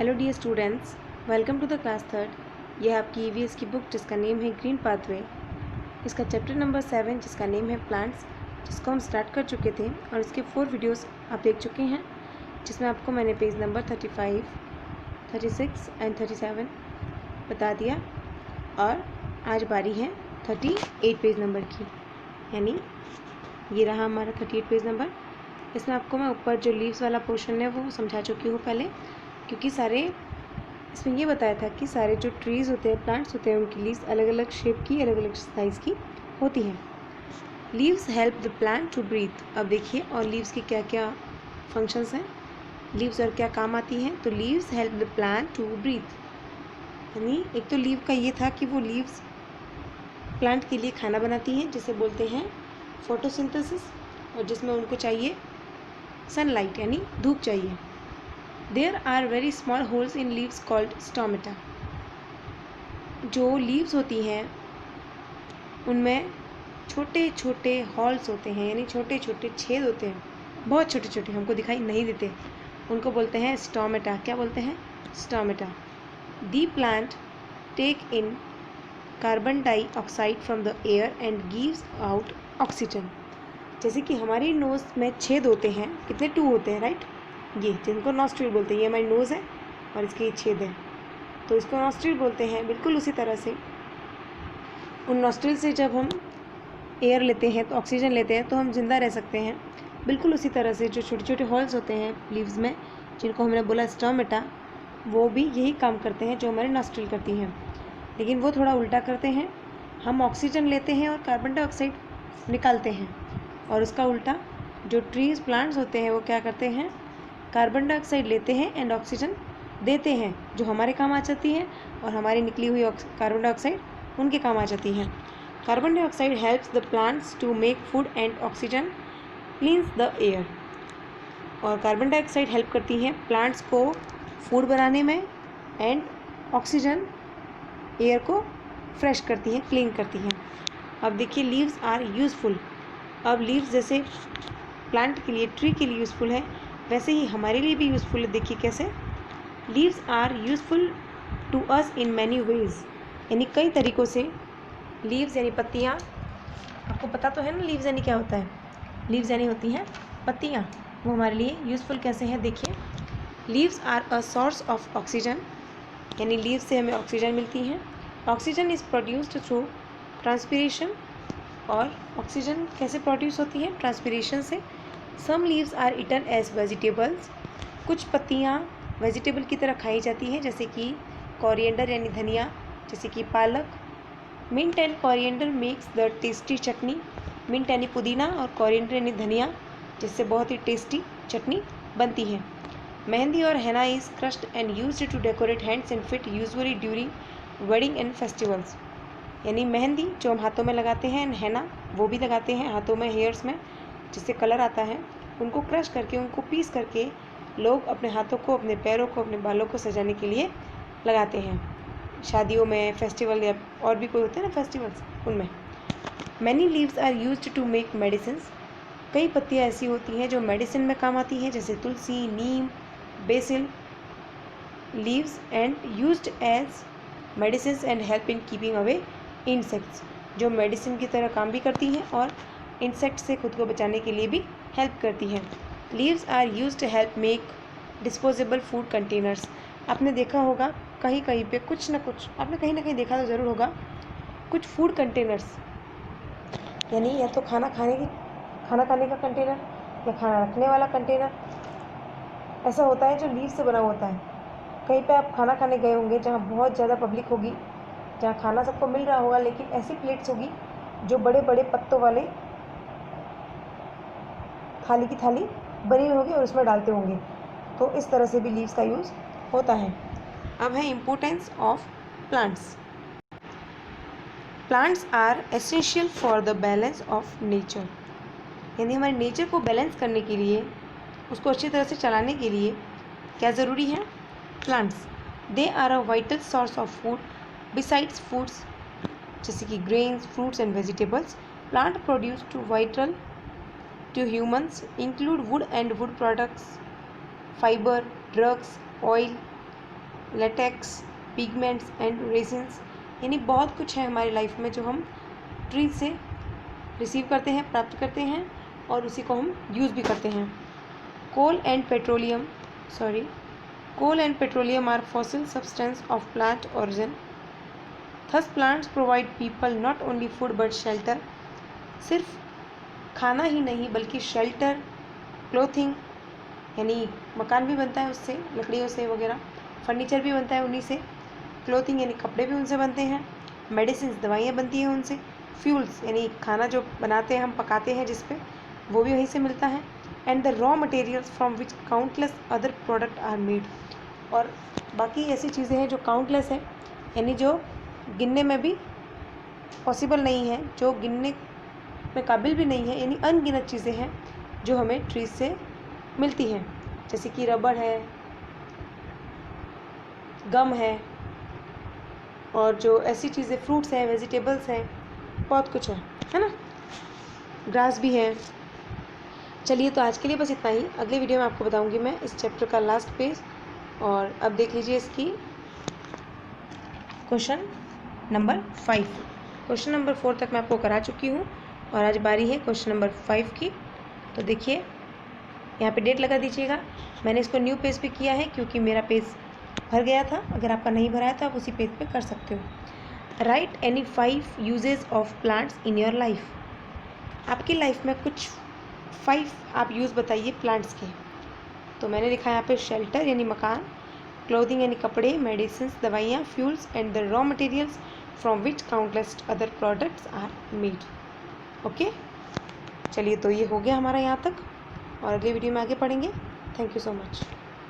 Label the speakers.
Speaker 1: Hello dear students, welcome to the class third. यह आपकी EVS की बुक जिसका नेम है ग्रीन पाथवे। इसका चैप्टर नंबर 7 जिसका नेम है प्लांट्स, जिसको हम स्टार्ट कर चुके थे और इसके 4 वीडियोस आप देख चुके हैं, जिसमें आपको मैंने पेज नंबर 35, 36 एंड 37 बता दिया। और आज बारी है 38 पेज नंबर की, यानी ये रहा हमारा 38 पेज नंबर। इसमें आपको मैं ऊपर जो लीव्स वाला पोर्शन है वो समझा चुकी हूँ पहले, क्योंकि इसमें ये बताया था कि सारे जो ट्रीज़ होते हैं, प्लांट्स होते हैं, उनकी लीव्स अलग अलग शेप की, अलग अलग साइज़ की होती हैं। Leaves help the plant to breathe. अब देखिए, और लीव्स के क्या क्या फंक्शंस हैं, लीव्स और क्या काम आती हैं। तो leaves help the plant to breathe, यानी एक तो लीव का ये था कि वो लीव्स प्लांट के लिए खाना बनाती हैं, जिसे बोलते हैं फोटोसिंथेसिस, और जिसमें उनको चाहिए सनलाइट यानी धूप चाहिए। There are very small holes in leaves called stomata. जो लीव्स होती हैं उनमें छोटे छोटे हॉल्स होते हैं, यानी छोटे छोटे छेद होते हैं, बहुत छोटे छोटे, हमको दिखाई नहीं देते। उनको बोलते हैं स्टोमेटा। क्या बोलते हैं? Stomata. The plant take in carbon dioxide from the air and gives out oxygen. जैसे कि हमारी नोज़ में छेद होते हैं, कितने 2 होते हैं, राइट? ये जिनको नॉस्ट्रिल बोलते हैं, ये हमारी नोज़ है और इसके ये छेद है, तो इसको नॉस्ट्रिल बोलते हैं। बिल्कुल उसी तरह से उन नॉस्ट्रिल से जब हम एयर लेते हैं तो ऑक्सीजन लेते हैं, तो हम जिंदा रह सकते हैं। बिल्कुल उसी तरह से जो छोटे छोटे हॉल्स होते हैं लीव्स में, जिनको हमने बोला स्टोमेटा, वो भी यही काम करते हैं जो हमारे नॉस्ट्रिल करती हैं, लेकिन वो थोड़ा उल्टा करते हैं। हम ऑक्सीजन लेते हैं और कार्बन डाइऑक्साइड निकालते हैं, और उसका उल्टा जो ट्रीज़ प्लांट्स होते हैं वो क्या करते हैं? कार्बन डाइऑक्साइड लेते हैं एंड ऑक्सीजन देते हैं, जो हमारे काम आ जाती है, और हमारी निकली हुई कार्बन डाइऑक्साइड उनके काम आ जाती हैं। Carbon dioxide helps the plants to make food and oxygen cleans the air. और कार्बन डाइऑक्साइड हेल्प करती हैं प्लांट्स को फूड बनाने में, एंड ऑक्सीजन एयर को फ्रेश करती हैं, क्लीन करती हैं। अब देखिए, लीव्स आर यूज़फुल। अब लीव्स जैसे प्लांट के लिए, ट्री के लिए यूज़फुल है, वैसे ही हमारे लिए भी यूज़फुल है। देखिए कैसे। Leaves are useful to us in many ways, यानी कई तरीक़ों से। लीव्स यानी पत्तियाँ, आपको पता तो है ना लीव्स यानी क्या होता है? लीव्स यानी होती हैं पत्तियाँ, वो हमारे लिए यूज़फुल कैसे हैं, देखिए। Leaves are a source of oxygen, यानी लीव्स से हमें ऑक्सीजन मिलती हैं। Oxygen is produced through transpiration, और ऑक्सीजन कैसे प्रोड्यूस होती है? ट्रांसपीरेशन से। Some leaves are eaten as vegetables, कुछ पत्तियाँ वेजिटेबल की तरह खाई जाती हैं, जैसे कि कोरिएंडर यानी धनिया, जैसे कि पालक। Mint and coriander makes the tasty chutney. Mint यानी पुदीना और कोरिएंडर यानी धनिया, जिससे बहुत ही टेस्टी चटनी बनती है। मेहंदी और henna is crushed and used to decorate hands and feet, usually during wedding and festivals. यानी मेहंदी जो हम हाथों में लगाते हैं, एंड हेना वो भी लगाते हैं हाथों में, हेयर्स में, जिससे कलर आता है। उनको क्रश करके, उनको पीस करके लोग अपने हाथों को, अपने पैरों को, अपने बालों को सजाने के लिए लगाते हैं, शादियों में, फेस्टिवल या और भी कोई होते हैं ना फेस्टिवल्स, उनमें। Many leaves are used to make medicines, कई पत्तियाँ ऐसी होती हैं जो मेडिसिन में काम आती हैं, जैसे tulsi, neem, basil. Leaves and used as medicines and help in keeping away insects, जो मेडिसिन की तरह काम भी करती हैं और इंसेक्ट से खुद को बचाने के लिए भी हेल्प करती हैं। Leaves are used to help make disposable food containers. आपने देखा होगा कहीं कहीं पे, कुछ ना कुछ आपने कहीं ना कहीं देखा तो ज़रूर होगा, कुछ फूड कंटेनर्स, यानी या तो खाना खाने का कंटेनर, या खाना रखने वाला कंटेनर, ऐसा होता है जो लीव से बना होता है। कहीं पे आप खाना खाने गए होंगे जहाँ बहुत ज़्यादा पब्लिक होगी, जहाँ खाना सबको मिल रहा होगा, लेकिन ऐसी प्लेट्स होगी जो बड़े बड़े पत्तों वाले थाली की थाली बनी हुई होगी और उसमें डालते होंगे, तो इस तरह से भी लीव्स का यूज़ होता है। अब है importance of plants. Plants are essential for the balance of nature, यानी हमारे नेचर को बैलेंस करने के लिए, उसको अच्छी तरह से चलाने के लिए क्या ज़रूरी है? Plants. They are a vital source of food besides foods, जैसे कि grains, fruits and vegetables. Plant produce to vital to humans include wood and wood products, fiber, drugs, oil, latex, pigments and resins, यानी बहुत कुछ है हमारी life में जो हम ट्री से रिसीव करते हैं, प्राप्त करते हैं और उसी को हम यूज़ भी करते हैं। Coal and petroleum are fossil substance of plant origin. Thus plants provide people not only food but shelter. सिर्फ खाना ही नहीं बल्कि शेल्टर, क्लोथिंग, यानी मकान भी बनता है उससे, लकड़ियों से वगैरह, फर्नीचर भी बनता है उन्हीं से, क्लोथिंग यानी कपड़े भी उनसे बनते हैं, मेडिसिन दवाइयाँ बनती हैं उनसे, फ्यूल्स यानी खाना जो बनाते हैं हम, पकाते हैं जिस पे, वो भी वहीं से मिलता है, and the raw materials from which countless other product are made. और बाकी ऐसी चीज़ें हैं जो काउंटलेस है, यानी जो गिनने में भी पॉसिबल नहीं है, जो गिनने में काबिल भी नहीं है, यानी अनगिनत चीज़ें हैं जो हमें ट्रीज से मिलती हैं, जैसे कि रबड़ है, गम और जो ऐसी चीज़ें, फ्रूट्स हैं, वेजिटेबल्स हैं, बहुत कुछ है ना, ग्रास भी है. चलिए, तो आज के लिए बस इतना ही. अगले वीडियो में आपको बताऊंगी मैं इस चैप्टर का लास्ट पेज. और अब देख लीजिए इसकी क्वेश्चन नंबर 5. क्वेश्चन नंबर 4 तक मैं आपको करा चुकी हूँ और आज बारी है क्वेश्चन नंबर 5 की. तो देखिए, यहाँ पे डेट लगा दीजिएगा. मैंने इसको न्यू पेज पे किया है क्योंकि मेरा पेज भर गया था. अगर आपका नहीं भरा है तो आप उसी पेज पे कर सकते हो. Right any 5 uses of plants in your life. आपकी लाइफ में कुछ 5 आप यूज़ बताइए प्लांट्स के. तो मैंने लिखा है यहाँ पे शेल्टर यानी मकान, क्लोथिंग यानी कपड़े, मेडिसिन दवाइयाँ, fuels and the raw materials from which countless other products are made. Okay, चलिए, तो ये हो गया हमारा यहाँ तक और अगले वीडियो में आगे पढ़ेंगे. Thank you so much.